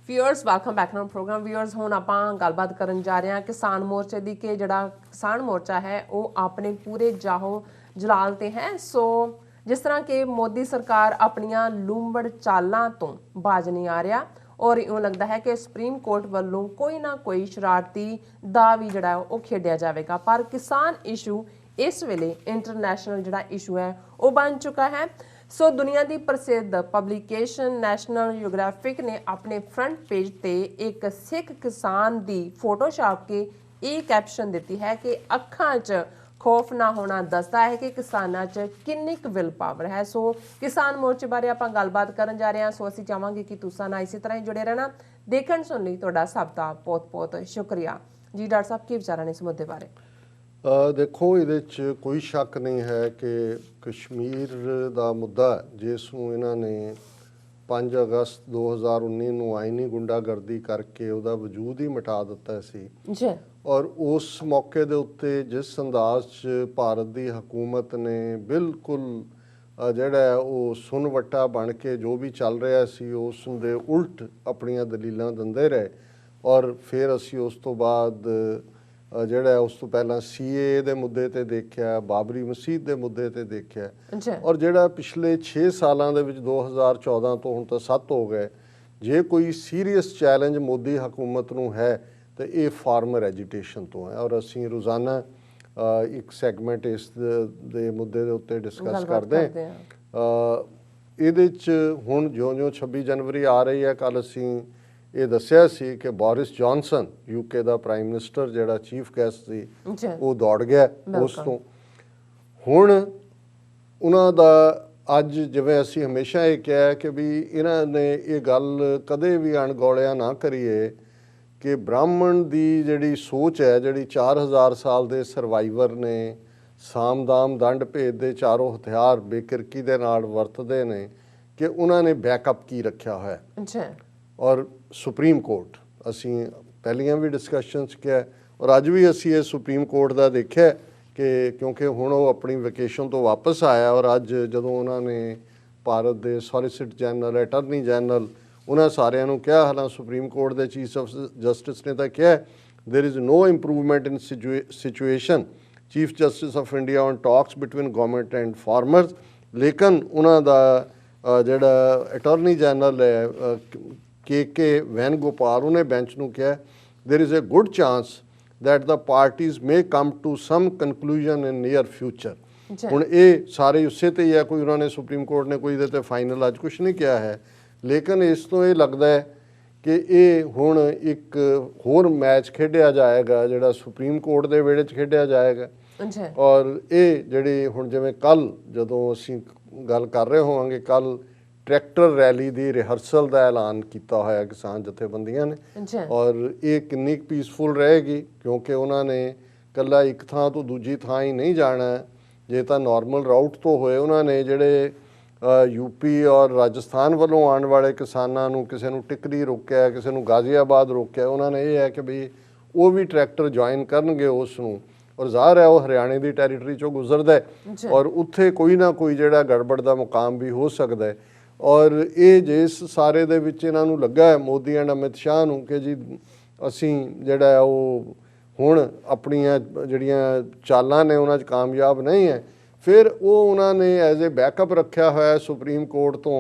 Viewers welcome back to program. Viewers हुण आपां गलबात करन जा रहे हैं किसान मोर्चे दी कि जिहड़ा किसान मोर्चा है वो अपने पूरे जाहो जलाल ते है। सो जिस तरह के मोदी सरकार अपनियां लूंबड़ चालां तो बाज नहीं आ रहा और इउं लगता है कि सुप्रीम कोर्ट वालों कोई ना कोई शरारती दा भी जिहड़ा वो खेडिया जाएगा। पर किसान इशू इस वेले इंटरनैशनल जिहड़ा इशू है वो बन चुका है। सो दुनिया की प्रसिद्ध पब्लिकेशन नैशनल जियोग्राफिक ने अपने फ्रंट पेज पे एक सिख किसान की फोटो छाप के ये कैप्शन दी है कि अखां च खौफ ना होना दसदा है कि किसानां च किन्नी क विल पावर है। सो किसान मोर्चे बारे आपां गलबात करन जा रहे हैं। सो असीं चाहांगे कि तुसां नाल इसी तरह ही जुड़े रहना। देखण सुन लई तुहाडा सब दा बहुत बहुत शुक्रिया जी। डॉक्टर साहब की विचार ने इस मुद्दे बारे? देखो ये कोई शक नहीं है कि कश्मीर का मुद्दा जिसनों इन्होंने 5 अगस्त 2019 ਨੂੰ आईनी गुंडागर्दी करके उसका वजूद ही मिटा दिता सी जी। और उस मौके के उत्ते जिस अंदाज भारत की हुकूमत ने बिल्कुल जिहड़ा वो सुन वट्टा बन के जो भी चल रहा सी उस दे उल्ट अपनियां दलीलां दिंदे रहे। और फिर असी उस तो बाद ਜਿਹੜਾ ਉਸ ਤੋਂ ਪਹਿਲਾਂ CAA ਦੇ ਮੁੱਦੇ ਤੇ ਦੇਖਿਆ, ਬਾਬਰੀ ਮਸਜਿਦ ਦੇ ਮੁੱਦੇ ਤੇ ਦੇਖਿਆ। ਔਰ ਜਿਹੜਾ ਪਿਛਲੇ 6 ਸਾਲਾਂ ਦੇ ਵਿੱਚ 2014 ਤੋਂ ਹੁਣ ਤਾਂ 7 ਹੋ ਗਏ, ਜੇ ਕੋਈ ਸੀਰੀਅਸ ਚੈਲੰਜ ਮੋਦੀ ਹਕੂਮਤ ਨੂੰ ਹੈ ਤਾਂ ਇਹ ਫਾਰਮਰ ਐਜੀਟੇਸ਼ਨ ਤੋਂ ਹੈ। ਔਰ ਅਸੀਂ ਰੋਜ਼ਾਨਾ ਇੱਕ ਸੈਗਮੈਂਟ ਇਸ ਦੇ ਮੁੱਦੇ ਦੇ ਉੱਤੇ ਡਿਸਕਸ ਕਰਦੇ ਹਾਂ। ਇਹਦੇ 'ਚ ਹੁਣ ਜਿਉਂ-ਜਿਉਂ 26 ਜਨਵਰੀ ਆ ਰਹੀ ਹੈ, ਕੱਲ੍ਹ ਅਸੀਂ ਇਹ ਦੱਸਿਆ ਸੀ ਕਿ ਬੋਰਿਸ ਜੌਨਸਨ UK ਦਾ ਪ੍ਰਾਈਮ ਮਿਨਿਸਟਰ ਜਿਹੜਾ ਚੀਫ ਗੈਸਟ ਸੀ ਉਹ ਦੌੜ ਗਿਆ ਉਸ ਤੋਂ। ਹੁਣ ਉਹਨਾਂ ਦਾ ਅੱਜ ਜਿਵੇਂ ਅਸੀਂ ਹਮੇਸ਼ਾ ਇਹ ਕਿਹਾ ਕਿ ਵੀ ਇਹਨਾਂ ਨੇ ਇਹ ਗੱਲ ਕਦੇ ਵੀ ਅਣਗੌਲਿਆ ਨਾ ਕਰੀਏ ਕਿ ਬ੍ਰਾਹਮਣ ਦੀ ਜਿਹੜੀ ਸੋਚ ਹੈ, ਜਿਹੜੀ 4000 ਸਾਲ ਦੇ ਸਰਵਾਈਵਰ ਨੇ, ਸਾਮ-ਦਾਮ ਦੰਡ ਭੇਦ ਦੇ ਚਾਰੋਂ ਹਥਿਆਰ ਬੇਕਿਰਕੀ ਦੇ ਨਾਲ ਵਰਤਦੇ ਨੇ, ਕਿ ਉਹਨਾਂ ਨੇ ਬੈਕਅਪ ਕੀ ਰੱਖਿਆ ਹੋਇਆ। और सुप्रीम कोर्ट असी पहलियां भी डिस्कशनस किया और अज भी असी ये सुप्रीम कोर्ट का देखा कि क्योंकि हुण वो अपनी वेकेशन तो वापस आया और अज जदों उन्होंने भारत के सॉलीसिटर जनरल, अटॉर्नी जनरल उन्होंने सारिਆਂ ਨੂੰ ਕਿਹਾ, हालांकि सुप्रीम कोर्ट के चीफ ऑफ जस्टिस ने तो कहा there is no improvement in situation, chief justice of India on talks between government and farmers. लेकिन उन्हों का जिहड़ा अटॉर्नी जनरल है KK Venugopal उन्हें बेंच ਨੂੰ ਕਿਹਾ there is a good chance that the parties may come to some conclusion in near future. ਹੁਣ ਇਹ ਸਾਰੇ ਉਸੇ ਤੇ ਹੀ ਹੈ, ਕੋਈ ਉਹਨਾਂ ਨੇ ਸੁਪਰੀਮ ਕੋਰਟ ਨੇ ਕੋਈ ਇਹਦੇ ਤੇ ਫਾਈਨਲ ਅੱਜ ਕੁਛ ਨਹੀਂ ਕਿਹਾ ਹੈ। ਲੇਕਿਨ ਇਸ ਤੋਂ ਇਹ ਲੱਗਦਾ ਹੈ ਕਿ ਇਹ ਹੁਣ ਇੱਕ ਹੋਰ ਮੈਚ ਖੇਡਿਆ ਜਾਏਗਾ ਜਿਹੜਾ ਸੁਪਰੀਮ ਕੋਰਟ ਦੇ ਵਿਹੜੇ 'ਚ ਖੇਡਿਆ ਜਾਏਗਾ। ਔਰ ਇਹ ਜਿਹੜੀ ਹੁਣ ਜਿਵੇਂ ਕੱਲ੍ਹ ਜਦੋਂ ਅਸੀਂ ਗੱਲ ਕਰ ਰਹੇ ਹੋਵਾਂਗੇ, ਕੱਲ੍ਹ ट्रैक्टर रैली की रिहर्सल का ऐलान किया होया किसान जथेबंदियां ने और ये किन्नी पीसफुल रहेगी क्योंकि उन्होंने कल्ला एक थां तो दूजी थां ही नहीं जाना। जे तो नॉर्मल राउट तो होए उन्होंने जिहड़े UP और राजस्थान वालों आने वाले किसानों नूं किसी नूं टिकरी रोकिया, किसी नूं गाजियाबाद रोकिया, उन्होंने ये है कि भी वो भी ट्रैक्टर ज्वाइन करनगे उस नूं और ज़ाहिर है वो हरियाणे की टैरीटरी चों गुजरदा है और उत्थे कोई ना कोई जिहड़ा गड़बड़ का मुकाम भी हो सकता है। और ये जिस सारे दे विच इन्हां नूं लगा है मोदी एंड अमित शाह नूं कि जी असीं जिहड़ा है वो हुण अपणियां जिहड़ियां चालां ने उन्हां 'च कामयाब नहीं है, फिर वो उन्होंने एज ए बैकअप रखा होया सुप्रीम कोर्ट तो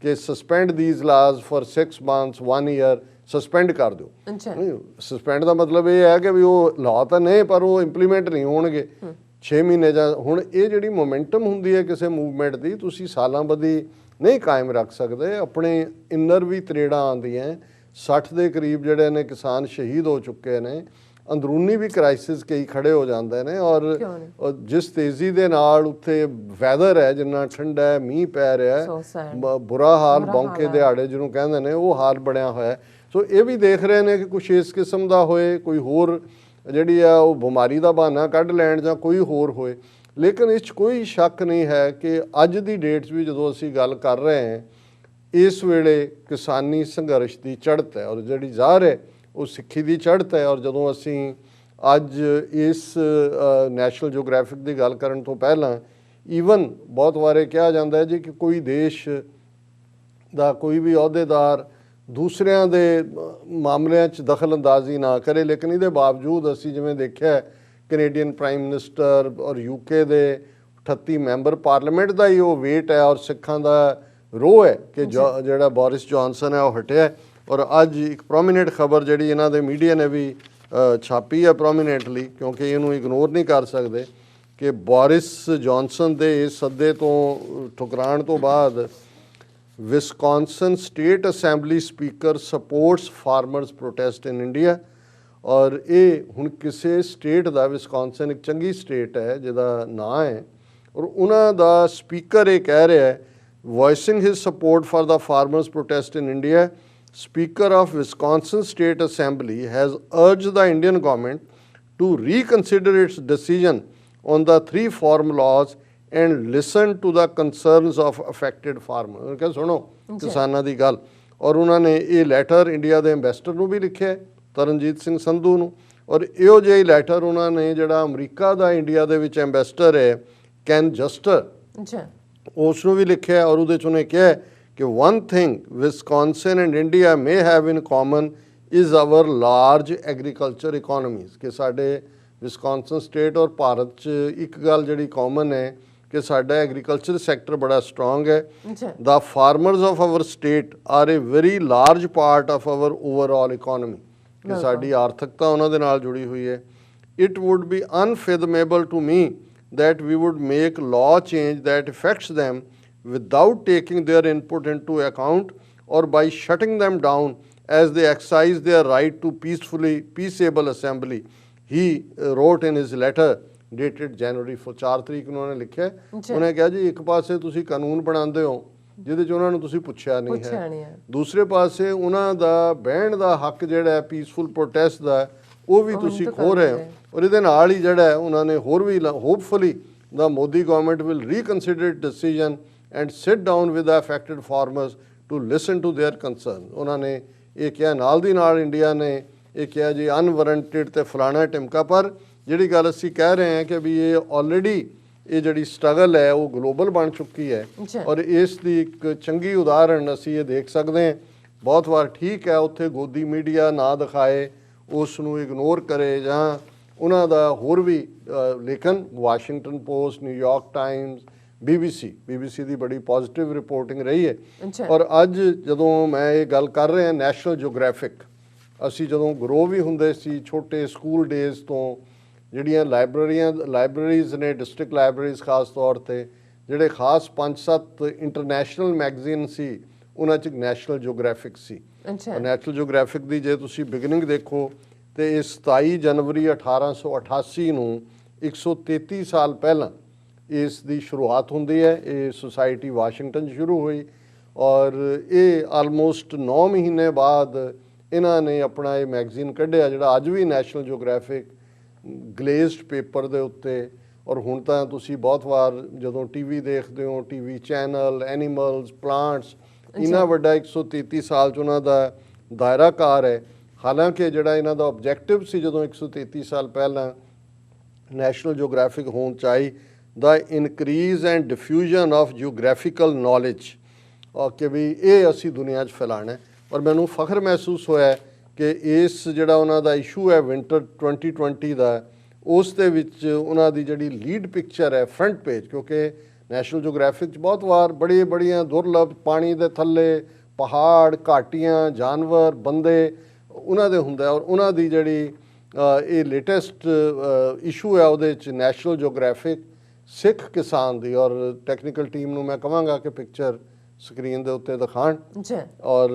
कि सस्पेंड दीज लाज फॉर 6 months 1 year सस्पेंड कर दो। सस्पेंड का मतलब ये है कि भी वो लॉ तो नहीं पर वो इंप्लीमेंट नहीं होणगे 6 महीने ਜਾਂ ਹੁਣ ਇਹ ਜਿਹੜੀ ਮੋਮੈਂਟਮ ਹੁੰਦੀ ਹੈ ਕਿਸੇ ਮੂਵਮੈਂਟ ਦੀ ਤੁਸੀਂ ਸਾਲਾਂ ਬੱਧੀ नहीं कायम रख सकते। अपने इनर भी तरेड़ा आंदियां, 60 के करीब जिहड़े ने किसान शहीद हो चुके हैं, अंदरूनी भी क्राइसिस कई खड़े हो जाते हैं और जिस तेज़ी के नाल उत्थे वैदर है, जिन्ना ठंडा है, मीह पै रहा है, बुरा हाल बौंके दिहाड़े जिन्हों कहते हैं वो हाल बनया होया है। सो ये भी देख रहे हैं कि कुछ इस किस्म का होए, कोई होर जिहड़ी आ वो बीमारी का बहाना कढ़ लैण जां कोई होर होए। लेकिन इस कोई शक नहीं है कि अज की डेट भी जो असी गल कर रहे हैं इस वेले किसानी संघर्ष की चढ़त है और जी ज़ाहिर है वो सिक्खी की चढ़त है। और जो असी अज इस नैशनल जियोग्राफिक की गल करन तो पहला ईवन बहुत बारे कहा जाता है जी कि कोई देश का कोई भी अहुदेदार ਦੂਸਰਿਆਂ ਦੇ ਮਾਮਲਿਆਂ 'ਚ ਦਖਲ ਅੰਦਾਜ਼ੀ ਨਾ ਕਰੇ। ਲੇਕਿਨ ਇਹਦੇ ਬਾਵਜੂਦ ਅਸੀਂ ਜਿਵੇਂ ਦੇਖਿਆ ਕੈਨੇਡੀਅਨ ਪ੍ਰਾਈਮ ਮਿਨਿਸਟਰ ਔਰ ਯੂਕੇ ਦੇ 38 ਮੈਂਬਰ ਪਾਰਲੀਮੈਂਟ ਦਾ ਹੀ ਉਹ ਵੇਟ ਹੈ ਔਰ ਸਿੱਖਾਂ ਦਾ ਰੋਹ ਹੈ ਕਿ ਜਿਹੜਾ ਬੋਰਿਸ ਜੌਨਸਨ ਹੈ ਉਹ ਹਟਿਆ। ਔਰ ਅੱਜ ਇੱਕ ਪ੍ਰੋਮੀਨੈਂਟ ਖਬਰ ਜਿਹੜੀ ਇਹਨਾਂ ਦੇ ਮੀਡੀਆ ਨੇ ਵੀ ਛਾਪੀ ਹੈ ਪ੍ਰੋਮੀਨੈਂਟਲੀ, ਕਿਉਂਕਿ ਇਹਨੂੰ ਇਗਨੋਰ ਨਹੀਂ ਕਰ ਸਕਦੇ, ਕਿ ਬੋਰਿਸ ਜੌਨਸਨ ਦੇ ਇਸ ਸੱਦੇ ਤੋਂ ਠੁਕਰਾਉਣ ਤੋਂ ਬਾਅਦ Wisconsin state assembly speaker sports farmers protest in India. ਔਰ ਇਹ ਹੁਣ ਕਿਸੇ ਸਟੇਟ ਦਾ, ਵਿਸਕੌਨਸਨ ਇੱਕ ਚੰਗੀ ਸਟੇਟ ਹੈ ਜਿਹਦਾ ਨਾਂ ਹੈ, ਔਰ ਉਹਨਾਂ ਦਾ ਸਪੀਕਰ ਇਹ ਕਹਿ ਰਿਹਾ ਹੈ, voicing his support for the farmers protest in India, Speaker of Wisconsin State Assembly has urged the Indian government to reconsider its decision on the 3 farm laws and listen to the concerns of affected farmers। ਉਹਨਾਂ ਕਿਹਾ ਸੁਣੋ ਕਿਸਾਨਾਂ ਦੀ ਗੱਲ। ਔਰ ਉਹਨਾਂ ਨੇ ਇਹ letter India ਦੇ ਐਂਬੈਸਡਰ ਨੂੰ ਵੀ ਲਿਖਿਆ, ਤਰਨਜੀਤ ਸਿੰਘ ਸੰਧੂ ਨੂੰ, ਔਰ ਇਹੋ ਜਿਹਾ ਹੀ ਲੈਟਰ ਉਹਨਾਂ ਨੇ ਜਿਹੜਾ ਅਮਰੀਕਾ ਦਾ ਇੰਡੀਆ ਦੇ ਵਿੱਚ ਐਂਬੈਸਡਰ ਹੈ ਕੈਨ ਜਸਟਰ, ਉਸ ਨੂੰ ਵੀ ਲਿਖਿਆ। ਔਰ ਉਹਦੇ 'ਚ ਉਹਨੇ ਕਿਹਾ ਕਿ one thing Wisconsin and India may have in common is our large agriculture economies, ਕਿ ਸਾਡੇ ਵਿਸਕੌਨਸਨ ਸਟੇਟ ਔਰ ਭਾਰਤ 'ਚ ਇੱਕ ਗੱਲ ਜਿਹੜੀ ਕਾਮਨ ਹੈ ਕਿ ਸਾਡਾ ਐਗਰੀਕਲਚਰ ਸੈਕਟਰ ਬੜਾ ਸਟਰੋਂਗ ਹੈ। The farmers of our state are a very large part of our overall economy, ਕਿ ਸਾਡੀ ਆਰਥਿਕਤਾ ਉਹਨਾਂ ਦੇ ਨਾਲ ਜੁੜੀ ਹੋਈ ਹੈ। It would be unfathomable to me that we would make law change that affects them without taking their input into account or by shutting them down as they exercise their right to peaceable assembly, he wrote in his letter dated January 4 ਤਰੀਕ ਨੂੰ ਉਹਨੇ ਲਿਖਿਆ। ਉਹਨੇ ਕਿਹਾ ਜੀ ਇੱਕ ਪਾਸੇ ਤੁਸੀਂ ਕਾਨੂੰਨ ਬਣਾਉਂਦੇ ਹੋ ਜਿਹਦੇ 'ਚ ਉਹਨਾਂ ਨੂੰ ਤੁਸੀਂ ਪੁੱਛਿਆ ਨਹੀਂ ਹੈ, ਦੂਸਰੇ ਪਾਸੇ ਉਹਨਾਂ ਦਾ ਬਹਿਣ ਦਾ ਹੱਕ ਜਿਹੜਾ ਹੈ ਪੀਸਫੁਲ ਪ੍ਰੋਟੈਸਟ ਦਾ ਉਹ ਵੀ ਤੁਸੀਂ ਖੋਹ ਰਹੇ ਹੋ। ਔਰ ਇਹਦੇ ਨਾਲ ਹੀ ਜਿਹੜਾ ਹੈ ਉਹਨਾਂ ਨੇ ਹੋਰ ਵੀ hopefully the Modi government will reconsider its decision and sit down with the affected farmers to listen to their concerns। ਉਹਨਾਂ ਨੇ ਇਹ ਕਿਹਾ। ਨਾਲ ਦੀ ਨਾਲ ਇੰਡੀਆ ਨੇ ਇਹ ਕਿਹਾ ਜੀ ਅਨਵਾਰੰਟਡ ਤੇ ਫਲਾਣਾ ਟਿਮਕਾ। ਪਰ ਜਿਹੜੀ ਗੱਲ ਅਸੀਂ ਕਹਿ ਰਹੇ ਹਾਂ ਕਿ ਵੀ ਇਹ ਆਲਰੇਡੀ ਇਹ ਜਿਹੜੀ ਸਟਰਗਲ ਹੈ ਉਹ ਗਲੋਬਲ ਬਣ ਚੁੱਕੀ ਹੈ ਔਰ ਇਸ ਦੀ ਇੱਕ ਚੰਗੀ ਉਦਾਹਰਣ ਅਸੀਂ ਇਹ ਦੇਖ ਸਕਦੇ ਹਾਂ। ਬਹੁਤ ਵਾਰ ਠੀਕ ਹੈ ਉੱਥੇ ਗੋਦੀ ਮੀਡੀਆ ਨਾ ਦਿਖਾਏ, ਉਸ ਨੂੰ ਇਗਨੋਰ ਕਰੇ ਜਾਂ ਉਹਨਾਂ ਦਾ ਹੋਰ ਵੀ, ਲੇਕਿਨ Washington post, New York Times, BBC ਦੀ ਬੜੀ ਪੋਜ਼ਿਟਿਵ ਰਿਪੋਰਟਿੰਗ ਰਹੀ ਹੈ। ਔਰ ਅੱਜ ਜਦੋਂ ਮੈਂ ਇਹ ਗੱਲ ਕਰ ਰਿਹਾ ਨੈਸ਼ਨਲ ਜਿਓਗ੍ਰਾਫਿਕ, ਅਸੀਂ ਜਦੋਂ ਗਰੋ ਵੀ ਹੁੰਦੇ ਸੀ ਛੋਟੇ ਸਕੂਲ ਡੇਜ਼ ਤੋਂ, ਜਿਹੜੀਆਂ ਲਾਇਬ੍ਰੇਰੀਜ਼ ਨੇ, ਡਿਸਟ੍ਰਿਕਟ ਲਾਇਬ੍ਰੇਰੀਜ਼ ਖਾਸ ਤੌਰ 'ਤੇ, ਜਿਹੜੇ ਖਾਸ 5-7 ਇੰਟਰਨੈਸ਼ਨਲ ਮੈਗਜ਼ੀਨ ਸੀ ਉਹਨਾਂ 'ਚ ਨੈਸ਼ਨਲ ਜਿਓਗ੍ਰਾਫਿਕ ਸੀ। ਨੈਸ਼ਨਲ ਜਿਓਗ੍ਰਾਫਿਕ ਦੀ ਜੇ ਤੁਸੀਂ ਬਿਗਨਿੰਗ ਦੇਖੋ ਤੇ ਇਹ 27 ਜਨਵਰੀ 1888 ਨੂੰ 133 ਸਾਲ ਪਹਿਲਾਂ ਇਸ ਦੀ ਸ਼ੁਰੂਆਤ ਹੁੰਦੀ ਹੈ। ਇਹ ਸੁਸਾਇਟੀ ਵਾਸ਼ਿੰਗਟਨ 'ਚ ਸ਼ੁਰੂ ਹੋਈ ਔਰ ਇਹ ਆਲਮੋਸਟ 9 ਮਹੀਨੇ ਬਾਅਦ ਇਹਨਾਂ ਨੇ ਆਪਣਾ ਇਹ ਮੈਗਜ਼ੀਨ ਕੱਢਿਆ ਜਿਹੜਾ ਅੱਜ ਵੀ ਨੈਸ਼ਨਲ ਜਿਓਗ੍ਰਾਫਿਕ ਗਲੇਜ਼ਡ ਪੇਪਰ ਦੇ ਉੱਤੇ। ਔਰ ਹੁਣ ਤਾਂ ਤੁਸੀਂ ਬਹੁਤ ਵਾਰ ਜਦੋਂ ਟੀਵੀ ਦੇਖਦੇ ਹੋ, ਟੀਵੀ ਚੈਨਲ, ਐਨੀਮਲਸ, ਪਲਾਂਟਸ, ਇੰਨਾ ਵੱਡਾ 133 ਸਾਲ 'ਚ ਉਹਨਾਂ ਦਾ ਦਾਇਰਾਕਾਰ ਹੈ। ਹਾਲਾਂਕਿ ਜਿਹੜਾ ਇਹਨਾਂ ਦਾ ਆਬਜੈਕਟਿਵ ਸੀ ਜਦੋਂ 133 ਸਾਲ ਪਹਿਲਾਂ ਨੈਸ਼ਨਲ ਜਿਓਗ੍ਰਾਫਿਕ ਹੋਣ 'ਚ ਆਈ, ਦਾ increase and diffusion of ਜਿਓਗ੍ਰਾਫੀਕਲ knowledge, ਕਿ ਵੀ ਇਹ ਅਸੀਂ ਦੁਨੀਆ 'ਚ ਫੈਲਾਉਣਾ। ਔਰ ਮੈਨੂੰ ਫਖਰ ਮਹਿਸੂਸ ਹੋਇਆ ਕਿ ਇਸ ਜਿਹੜਾ ਉਹਨਾਂ ਦਾ ਇਸ਼ੂ ਹੈ ਵਿੰਟਰ 2020 ਦਾ, ਉਸ ਦੇ ਵਿੱਚ ਉਹਨਾਂ ਦੀ ਜਿਹੜੀ ਲੀਡ ਪਿਕਚਰ ਹੈ ਫਰੰਟ ਪੇਜ, ਕਿਉਂਕਿ ਨੈਸ਼ਨਲ ਜਿਓਗ੍ਰਾਫਿਕ 'ਚ ਬਹੁਤ ਵਾਰ ਬੜੀਆਂ ਦੁਰਲਭ ਪਾਣੀ ਦੇ ਥੱਲੇ ਪਹਾੜ, ਘਾਟੀਆਂ, ਜਾਨਵਰ, ਬੰਦੇ ਉਹਨਾਂ ਦੇ ਹੁੰਦਾ। ਔਰ ਉਹਨਾਂ ਦੀ ਜਿਹੜੀ ਇਹ ਲੇਟੈਸਟ ਇਸ਼ੂ ਹੈ ਉਹਦੇ 'ਚ ਨੈਸ਼ਨਲ ਜਿਓਗ੍ਰਾਫਿਕ ਸਿੱਖ ਕਿਸਾਨ ਦੀ, ਔਰ ਟੈਕਨੀਕਲ ਟੀਮ ਨੂੰ ਮੈਂ ਕਹਾਂਗਾ ਕਿ ਪਿਕਚਰ ਸਕਰੀਨ ਦੇ ਉੱਤੇ ਦਿਖਾਣ। ਔਰ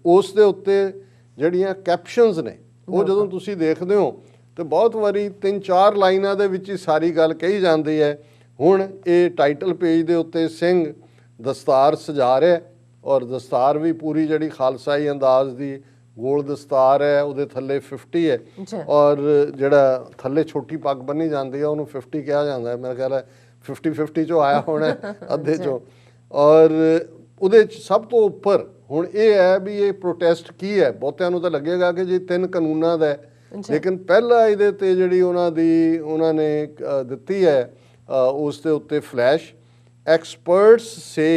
ਉਸ ਦੇ ਉੱਤੇ ਜਿਹੜੀਆਂ ਕੈਪਸ਼ਨਸ ਨੇ ਉਹ ਜਦੋਂ ਤੁਸੀਂ ਦੇਖਦੇ ਹੋ ਤੇ ਬਹੁਤ ਵਾਰੀ 3-4 ਲਾਈਨਾਂ ਦੇ ਵਿੱਚ ਹੀ ਸਾਰੀ ਗੱਲ ਕਹੀ ਜਾਂਦੀ ਹੈ। ਹੁਣ ਇਹ ਟਾਈਟਲ ਪੇਜ ਦੇ ਉੱਤੇ ਸਿੰਘ ਦਸਤਾਰ ਸਜਾ ਰਿਹਾ ਔਰ ਦਸਤਾਰ ਵੀ ਪੂਰੀ ਜਿਹੜੀ ਖਾਲਸਾਈ ਅੰਦਾਜ਼ ਦੀ ਗੋਲ ਦਸਤਾਰ ਹੈ, ਉਹਦੇ ਥੱਲੇ 50 ਹੈ ਔਰ ਜਿਹੜਾ ਥੱਲੇ ਛੋਟੀ ਪੱਗ ਬੰਨੀ ਜਾਂਦੀ ਹੈ ਉਹਨੂੰ 50 ਕਿਹਾ ਜਾਂਦਾ ਹੈ। ਮੇਰਾ ਖਿਆਲ ਹੈ 50-50 ਚੋਂ ਆਇਆ ਹੋਣਾ ਅੱਧੇ ਚੋਂ। ਔਰ ਉਹਦੇ 'ਚ ਸਭ ਤੋਂ ਉੱਪਰ ਹੁਣ ਇਹ ਹੈ ਵੀ ਇਹ ਪ੍ਰੋਟੈਸਟ ਕੀ ਹੈ। ਬਹੁਤਿਆਂ ਨੂੰ ਤਾਂ ਲੱਗੇਗਾ ਕਿ ਜੀ 3 ਕਾਨੂੰਨਾਂ ਦਾ, ਲੇਕਿਨ ਪਹਿਲਾਂ ਇਹਦੇ 'ਤੇ ਜਿਹੜੀ ਉਹਨਾਂ ਨੇ ਦਿੱਤੀ ਹੈ ਉਸ ਦੇ ਉੱਤੇ flash, experts say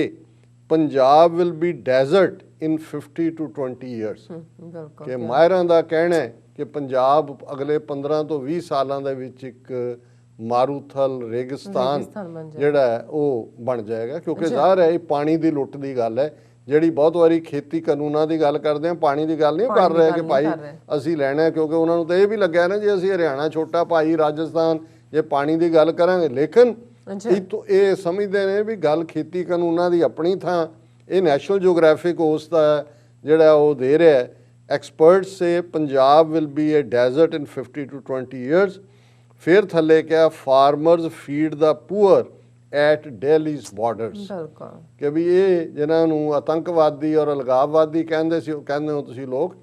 Punjab will be desert in 50 to 20 years। ਬਿਲਕੁਲ ਕਿ ਮਾਹਿਰਾਂ ਦਾ ਕਹਿਣਾ ਹੈ ਕਿ ਪੰਜਾਬ ਅਗਲੇ 15 ਤੋਂ 20 ਸਾਲਾਂ ਦੇ ਵਿੱਚ ਇੱਕ ਮਾਰੂਥਲ ਰੇਗਿਸਤਾਨ ਬਣ ਜਾਏਗਾ। ਜਿਹੜਾ ਹੈ ਉਹ ਬਣ ਜਾਏਗਾ, ਕਿਉਂਕਿ ਜ਼ਾਹਰ ਹੈ ਇਹ ਪਾਣੀ ਦੀ ਲੁੱਟ ਦੀ ਗੱਲ ਹੈ, ਜਿਹੜੀ ਬਹੁਤ ਵਾਰੀ ਖੇਤੀ ਕਾਨੂੰਨਾਂ ਦੀ ਗੱਲ ਕਰਦੇ ਆ, ਪਾਣੀ ਦੀ ਗੱਲ ਨਹੀਂ ਕਰ ਰਹੇ ਕਿ ਭਾਈ ਅਸੀਂ ਲੈਣਾ, ਕਿਉਂਕਿ ਉਹਨਾਂ ਨੂੰ ਤਾਂ ਇਹ ਵੀ ਲੱਗਿਆ ਨਾ ਜੇ ਅਸੀਂ ਹਰਿਆਣਾ ਛੋਟਾ ਭਾਈ ਰਾਜਸਥਾਨ ਜੇ ਪਾਣੀ ਦੀ ਗੱਲ ਕਰਾਂਗੇ, ਲੇਕਿਨ ਇਹ ਸਮਝਦੇ ਨੇ ਵੀ ਗੱਲ ਖੇਤੀ ਕਾਨੂੰਨਾਂ ਦੀ ਆਪਣੀ ਥਾਂ, ਇਹ ਨੈਸ਼ਨਲ ਜਿਓਗ੍ਰਾਫਿਕ ਉਸ ਦਾ ਜਿਹੜਾ ਉਹ ਦੇ ਰਿਹਾ ਹੈ। Experts say Punjab will be a desert in 50 to 20 years। ਫਿਰ ਥੱਲੇ ਕਿਹਾ farmers feed the poor at Delhi's borders, ਕਿ ਵੀ ਇਹ ਜਿਨ੍ਹਾਂ ਨੂੰ ਆਤੰਕਵਾਦੀ ਔਰ ਅਲਗਾਵਵਾਦੀ ਕਹਿੰਦੇ ਹੋ ਤੁਸੀਂ ਲੋਕ,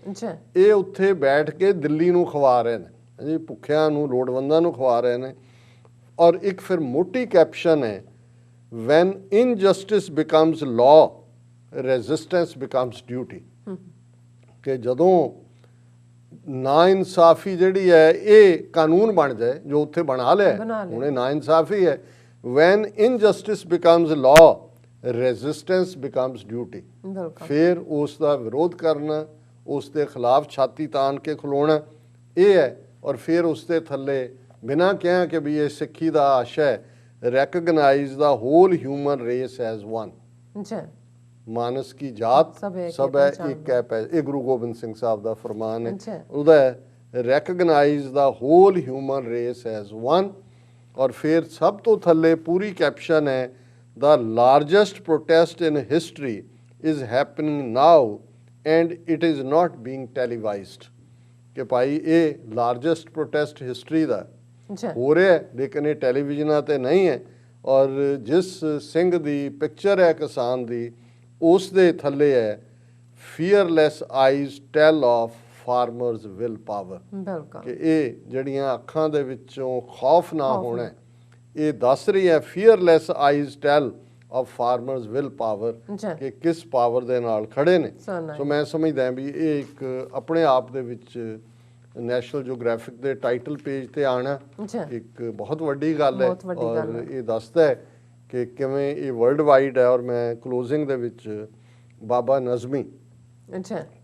ਇਹ ਉੱਥੇ ਬੈਠ ਕੇ ਦਿੱਲੀ ਨੂੰ ਖਵਾ ਰਹੇ ਨੇ ਜੀ, ਭੁੱਖਿਆਂ ਨੂੰ ਲੋੜਵੰਦਾਂ ਨੂੰ ਖਵਾ ਰਹੇ ਨੇ। ਔਰ ਇੱਕ ਫਿਰ ਮੋਟੀ ਕੈਪਸ਼ਨ ਹੈ, when injustice becomes law resistance becomes duty, ਕਿ ਜਦੋਂ ਨਾ ਇਨਸਾਫੀ ਜਿਹੜੀ ਹੈ ਇਹ ਕਾਨੂੰਨ ਬਣ ਜਾਏ, ਜੋ ਉੱਥੇ ਬਣਾ ਲਿਆ ਹੁਣ ਇਹ ਨਾ ਇਨਸਾਫੀ ਹੈ। When injustice becomes law resistance becomes duty, ਫਿਰ ਉਸ ਦਾ ਵਿਰੋਧ ਕਰਨਾ, ਉਸ ਦੇ ਖਿਲਾਫ ਛਾਤੀ ਤਾਣ ਕੇ ਖਲੋਣਾ, ਇਹ ਹੈ। ਔਰ ਫਿਰ ਉਸ ਦੇ ਥੱਲੇ ਬਿਨਾਂ ਕਿਹਾ ਕਿ ਵੀ ਇਹ ਸਿੱਖੀ ਦਾ ਆਸ਼ਾ ਹੈ, recognise the whole human race as one, ਮਾਨਸ ਕੀ ਜਾਤ ਸਭ ਹੈ ਇੱਕ ਹੈ, ਇਹ ਗੁਰੂ ਗੋਬਿੰਦ ਸਿੰਘ ਸਾਹਿਬ ਦਾ ਫਰਮਾਨ ਹੈ, ਉਹਦਾ recognise the whole human race as one. ਔਰ ਫਿਰ ਸਭ ਤੋਂ ਥੱਲੇ ਪੂਰੀ ਕੈਪਸ਼ਨ ਹੈ, the largest protest in history is happening now and it is not being televised, ਕਿ ਭਾਈ ਇਹ ਲਾਰਜੈਸਟ ਪ੍ਰੋਟੈਸਟ ਹਿਸਟਰੀ ਦਾ ਹੋ ਰਿਹਾ, ਲੇਕਿਨ ਇਹ ਟੈਲੀਵਿਜ਼ਨਾਂ ਤੇ ਨਹੀਂ ਹੈ। ਔਰ ਜਿਸ ਸਿੰਘ ਦੀ ਪਿਕਚਰ ਹੈ ਕਿਸਾਨ ਦੀ, ਉਸ ਦੇ ਥੱਲੇ ਹੈ fearless eyes tell of farmers will power, ਕਿ ਇਹ ਜਿਹੜੀਆਂ ਅੱਖਾਂ ਦੇ ਵਿੱਚੋਂ ਖੌਫ ਨਾ ਹੋਣਾ, ਇਹ ਦੱਸ ਰਹੀ ਹੈ fearless eyes tell of farmers will power, ਕਿ ਕਿਸ ਪਾਵਰ ਦੇ ਨਾਲ ਖੜੇ ਨੇ। ਸੋ ਮੈਂ ਸਮਝਦਾ ਵੀ ਇਹ ਇੱਕ ਆਪਣੇ ਆਪ ਦੇ ਵਿੱਚ ਨੈਸ਼ਨਲ ਜਿਓਗ੍ਰਾਫਿਕ ਦੇ ਟਾਈਟਲ ਪੇਜ ਤੇ ਆਣਾ ਇੱਕ ਬਹੁਤ ਵੱਡੀ ਗੱਲ ਹੈ, ਔਰ ਇਹ ਦੱਸਦਾ ਹੈ ਕਿ ਕਿਵੇਂ ਇਹ ਵਰਲਡ ਵਾਈਡ ਹੈ। ਔਰ ਮੈਂ ਕਲੋਜ਼ਿੰਗ ਦੇ ਵਿੱਚ ਬਾਬਾ ਨਜ਼ਮੀ,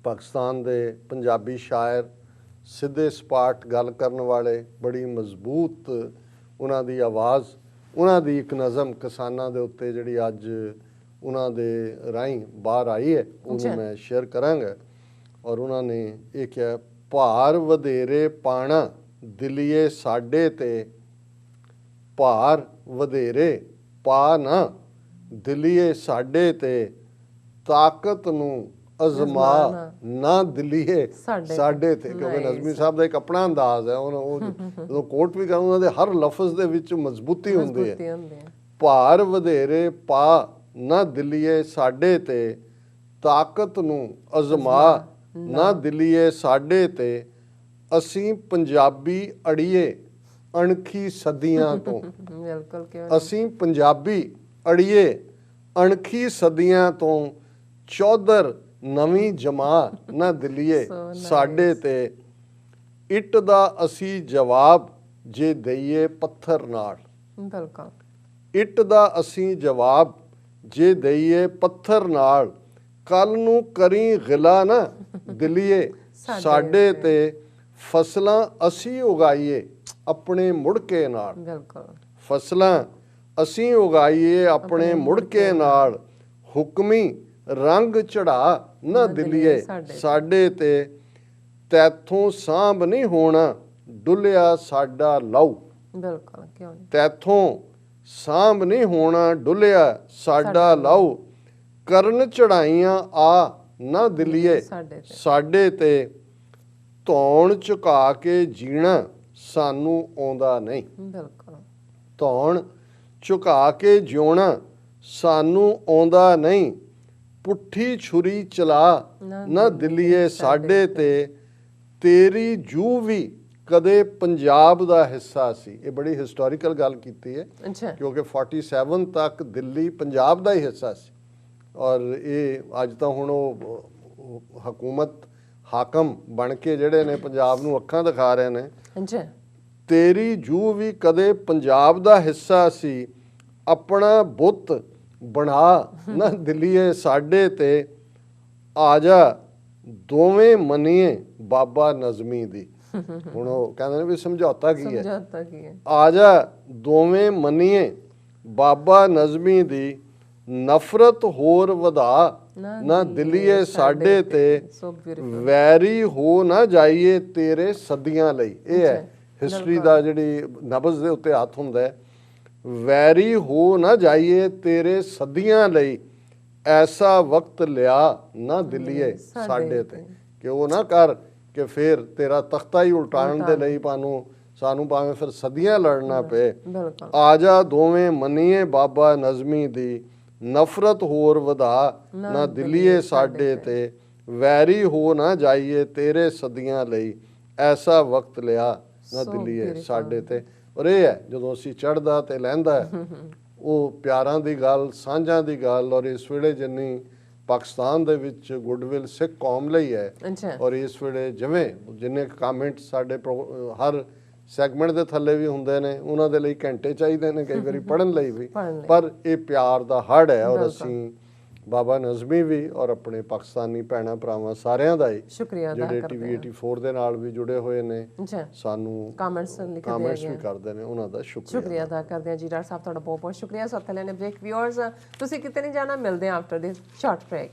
ਪਾਕਿਸਤਾਨ ਦੇ ਪੰਜਾਬੀ ਸ਼ਾਇਰ, ਸਿੱਧੇ ਸਪਾਟ ਗੱਲ ਕਰਨ ਵਾਲੇ, ਬੜੀ ਮਜ਼ਬੂਤ ਉਹਨਾਂ ਦੀ ਆਵਾਜ਼, ਉਹਨਾਂ ਦੀ ਇੱਕ ਨਜ਼ਮ ਕਿਸਾਨਾਂ ਦੇ ਉੱਤੇ ਜਿਹੜੀ ਅੱਜ ਉਹਨਾਂ ਦੇ ਰਾਹੀਂ ਬਾਹਰ ਆਈ ਹੈ, ਉਹਨੂੰ ਮੈਂ ਸ਼ੇਅਰ ਕਰਾਂਗਾ। ਔਰ ਉਹਨਾਂ ਨੇ ਇਹ ਕਿਹਾ, ਭਾਰ ਵਧੇਰੇ ਪਾਣਾ ਦਿਲੀਏ ਸਾਡੇ ਤੇ, ਭਾਰ ਵਧੇਰੇ ਪਾ ਨਾ ਦਿਲੀਏ ਸਾਡੇ ਤੇ, ਤਾਕਤ ਨੂੰ ਅਜ਼ਮਾ ਨਾ ਦਿਲੀਏ ਸਾਡੇ ਤੇ, ਕਿਉਂਕਿ ਨਜ਼ਮੀ ਸਾਹਿਬ ਦਾ ਇੱਕ ਆਪਣਾ ਅੰਦਾਜ਼ ਹੈ, ਉਹ ਜਦੋਂ ਕੋਟ ਵੀ ਕਰਨ ਉਹਨਾਂ ਦੇ ਹਰ ਲਫ਼ਜ਼ ਦੇ ਵਿੱਚ ਮਜ਼ਬੂਤੀ ਹੁੰਦੀ ਹੈ। ਭਾਰ ਵਧੇਰੇ ਪਾ ਨਾ ਦਿਲੀਏ ਸਾਡੇ ਤੇ, ਤਾਕਤ ਨੂੰ ਅਜ਼ਮਾ ਨਾ ਦਿਲੀਏ ਸਾਡੇ ਤੇ, ਅਸੀਂ ਪੰਜਾਬੀ ਅੜੀਏ ਅਣਖੀ ਸਦੀਆਂ ਤੋਂ, ਅਸੀਂ ਪੰਜਾਬੀ ਅੜੀਏ ਅਣਖੀ ਸਦੀਆਂ ਤੋਂ, ਚੌਧਰ ਨਵੀਂ ਜਮਾ ਨਾ ਦਿਲੀਏ ਸਾਡੇ ਤੇ, ਇੱਟ ਦਾ ਅਸੀਂ ਜਵਾਬ ਜੇ ਦਈਏ ਪੱਥਰ ਨਾਲ, ਇੱਟ ਦਾ ਅਸੀਂ ਜਵਾਬ ਜੇ ਦਈਏ ਪੱਥਰ ਨਾਲ, ਕੱਲ ਨੂੰ ਕਰੀ ਗਿਲਾ ਨਾ ਦਿਲੀਏ ਸਾਡੇ ਤੇ, ਫਸਲਾਂ ਅਸੀਂ ਉਗਾਈਏ ਆਪਣੇ ਮੁੜਕੇ ਨਾਲ, ਫਸਲਾਂ ਅਸੀਂ ਉਗਾਈਏ ਆਪਣੇ ਮੁੜਕੇ ਨਾਲ, ਹੁਕਮੀ ਰੰਗ ਚੜਾ ਨਾ ਦਿਲੀਏ ਸਾਡੇ ਤੇ, ਤੈਥੋਂ ਸਾਂਭ ਨਹੀਂ ਹੋਣਾ ਡੁੱਲਿਆ ਸਾਡਾ ਲਹੂ, ਤੈਥੋਂ ਸਾਂਭ ਨਹੀਂ ਹੋਣਾ ਡੁੱਲਿਆ ਸਾਡਾ ਲਹੂ, ਕਰਨ ਚੜਾਈਆਂ ਆ ਨਾ ਦਿਲੀਏ ਸਾਡੇ ਤੇ, ਧੌਣ ਝੁਕਾ ਕੇ ਜੀਣਾ ਸਾਨੂੰ ਆਉਂਦਾ ਨਹੀਂ, ਧੌਣ ਝੁਕਾ ਕੇ ਜਿਉਣਾ ਸਾਨੂੰ ਆਉਂਦਾ ਨਹੀਂ, ਪੁੱਠੀ ਛੁਰੀ ਚਲਾ ਨਾ ਦਿਲੀਏ ਸਾਡੇ ਤੇ, ਤੇਰੀ ਜੂ ਵੀ ਕਦੇ ਪੰਜਾਬ ਦਾ ਹਿੱਸਾ ਸੀ। ਇਹ ਬੜੀ ਹਿਸਟੋਰੀਕਲ ਗੱਲ ਕੀਤੀ ਹੈ, ਕਿਉਂਕਿ 47 ਤੱਕ ਦਿੱਲੀ ਪੰਜਾਬ ਦਾ ਹੀ ਹਿੱਸਾ ਸੀ, ਔਰ ਇਹ ਅੱਜ ਤਾਂ ਹੁਣ ਉਹ ਹਕੂਮਤ ਹਾਕਮ ਬਣ ਕੇ ਜਿਹੜੇ ਨੇ ਪੰਜਾਬ ਨੂੰ ਅੱਖਾਂ ਦਿਖਾ ਰਹੇ ਨੇ। ਤੇਰੀ ਜੂ ਵੀ ਕਦੇ ਪੰਜਾਬ ਦਾ ਹਿੱਸਾ ਸੀ, ਆਪਣਾ ਬੁੱਤ ਬਣਾ ਨਾ ਦਿੱਲੀਏ ਸਾਡੇ ਤੇ, ਆ ਜਾ ਦੋਵੇਂ ਮੰਨੀਏ ਬਾਬਾ ਨਜ਼ਮੀ ਦੀ। ਹੁਣ ਉਹ ਕਹਿੰਦੇ ਨੇ ਵੀ ਸਮਝੌਤਾ ਕੀ ਹੈ, ਸਮਝੌਤਾ ਕੀ ਹੈ, ਆ ਜਾ ਦੋਵੇਂ ਮੰਨੀਏ ਬਾਬਾ ਨਜ਼ਮੀ ਦੀ, ਨਫ਼ਰਤ ਹੋਰ ਵਧਾ ਨਾ ਦਿੱਲੀਏ ਸਾਡੇ ਤੇ, ਸੋ ਬਿਊਟੀਫੁਲ। ਵੈਰੀ ਹੋ ਨਾ ਜਾਈਏ ਤੇਰੇ ਸਦੀਆਂ ਲਈ। ਇਹ ਹੈ ਹਿਸਟਰੀ ਦਾ ਜਿਹੜੀ ਨਬਜ਼ ਦੇ ਉੱਤੇ ਹੱਥ ਹੁੰਦਾ ਹੈ। ਵੈਰੀ ਹੋ ਨਾ ਜਾਈਏ ਤੇਰੇ ਸਦੀਆਂ ਲਈ, ਐਸਾ ਵਕਤ ਲਿਆ ਨਾ ਦਿੱਲੀਏ ਸਾਡੇ ਤੇ। ਕਿ ਉਹ ਨਾ ਕਰ ਕਿ ਫਿਰ ਤੇਰਾ ਤਖਤਾ ਹੀ ਉਲਟਾਉਣ ਦੇ ਲਈ ਸਾਨੂੰ ਭਾਵੇਂ ਫਿਰ ਸਦੀਆਂ ਲੜਨਾ ਪਏ। ਬਿਲਕੁਲ। ਆ ਜਾ ਦੋਵੇਂ ਮੰਨੀਏ ਬਾਬਾ ਨਜ਼ਮੀ ਦੀ, ਨਫ਼ਰਤ ਹੋਰ ਵਧਾ ਨਾ ਦਿੱਲੀਏ ਸਾਡੇ ਤੇ, ਵੈਰੀ ਹੋ ਨਾ ਜਾਈਏ ਤੇਰੇ ਸਦੀਆਂ ਲਈ, ਐਸਾ ਵਕਤ ਲਿਆ ਨਾ ਦਿੱਲੀਏ ਸਾਡੇ ਤੇ। ਔਰ ਇਹ ਹੈ ਜਦੋਂ ਅਸੀਂ ਚੜ੍ਹਦਾ ਤੇ ਲਹਿੰਦਾ ਉਹ ਪਿਆਰਾਂ ਦੀ ਗੱਲ, ਸਾਂਝਾਂ ਦੀ ਗੱਲ। ਔਰ ਇਸ ਵੇਲੇ ਜਿੰਨੀ ਪਾਕਿਸਤਾਨ ਦੇ ਵਿੱਚ ਗੁੱਡਵਿਲ ਸਿੱਖ ਕੌਮ ਲਈ ਹੈ, ਅੱਛਾ, ਔਰ ਇਸ ਵੇਲੇ ਜਿੰਨੇ ਕਮੈਂਟ ਸਾਡੇ ਹਰ ਸੈਗਮੈਂਟ ਦੇ ਥੱਲੇ ਵੀ ਹੁੰਦੇ ਨੇ, ਉਹਨਾਂ ਦੇ ਲਈ ਘੰਟੇ ਚਾਹੀਦੇ ਨੇ ਕਈ ਵਾਰੀ ਪੜ੍ਹਨ ਲਈ ਵੀ। ਪਰ ਇਹ ਪਿਆਰ ਦਾ ਹੜ੍ਹ ਹੈ। ਔਰ ਅਸੀਂ ਬਾਬਾ ਨਜ਼ਮੀ ਵੀ ਔਰ ਆਪਣੇ ਪਾਕਿਸਤਾਨੀ ਭੈਣਾਂ ਭਰਾਵਾਂ ਸਾਰਿਆਂ ਦਾ ਹੀ ਸ਼ੁਕਰੀਆ ਅਦਾ ਜਿਹੜੇ ਕਰਦੇ ਟੀਵੀ 84 ਦੇ ਨਾਲ ਵੀ ਜੁੜੇ ਹੋਏ ਨੇ, ਅੱਛਾ, ਸਾਨੂੰ ਕਮੈਂਟਸ ਵੀ ਕਰਦੇ ਨੇ, ਉਹਨਾਂ ਦਾ ਸ਼ੁਕਰੀਆ ਅਦਾ ਕਰਦੇ ਹਾਂ ਜੀ। ਡਾਕਟਰ ਸਾਹਿਬ ਤੁਹਾਡਾ ਬਹੁਤ ਬਹੁਤ ਸ਼ੁਕਰੀਆ। ਸੋ ਥੱਲੇ ਨੇ ਬ੍ਰੇਕ। ਵਿਊਅਰਸ ਤੁਸੀਂ ਕਿਤੇ ਨਹੀਂ ਜਾਣਾ, ਮਿਲਦੇ ਹਾਂ ਆਫਟਰ ਦਿਸ ਸ਼ਾਰਟ ਬ੍ਰੇਕ।